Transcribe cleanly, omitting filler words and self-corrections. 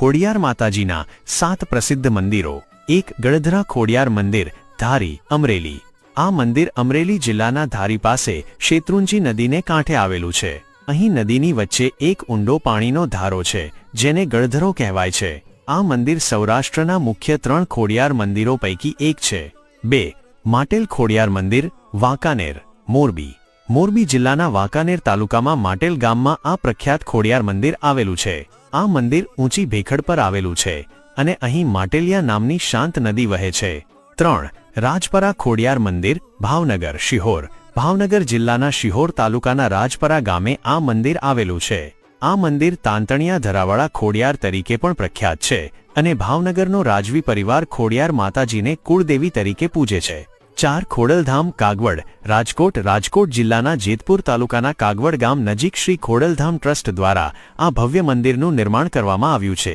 ખોડિયાર માતાજીના 7 પ્રસિદ્ધ મંદિરો. 1. ગળધરા ખોડિયાર મંદિર, ધારી, અમરેલી. આ મંદિર અમરેલી જિલ્લાના ધારી પાસે શેત્રુંજી નદીને કાંઠે આવેલું છે. અહીં નદીની વચ્ચે એક ઊંડો પાણીનો ધારો છે, જેને ગળધરો કહેવાય છે. આ મંદિર સૌરાષ્ટ્રના મુખ્ય 3 ખોડિયાર મંદિરો પૈકી એક છે. 2. માટેલ ખોડિયાર મંદિર, વાંકાનેર, મોરબી. મોરબી જિલ્લાના વાંકાનેર તાલુકામાં માટેલ ગામમાં આ પ્રખ્યાત ખોડિયાર મંદિર આવેલું છે. આ મંદિર ઊંચી ભેખડ પર આવેલું છે અને અહીં માટેલિયા નામની શાંત નદી વહે છે. 3. રાજપરા ખોડિયાર મંદિર, ભાવનગર, શિહોર. ભાવનગર જિલ્લાના શિહોર તાલુકાના રાજપરા ગામે આ મંદિર આવેલું છે. આ મંદિર તાંતણિયા ધરાવાળા ખોડિયાર તરીકે પણ પ્રખ્યાત છે અને ભાવનગરનો રાજવી પરિવાર ખોડિયાર માતાજીને કુળદેવી તરીકે પૂજે છે. 4. ખોડલધામ, કાગવડ, રાજકોટ. રાજકોટ જિલ્લાના જેતપુર તાલુકાના કાગવડ ગામ નજીક શ્રી ખોડલધામ ટ્રસ્ટ દ્વારા આ ભવ્ય મંદિરનું નિર્માણ કરવામાં આવ્યું છે.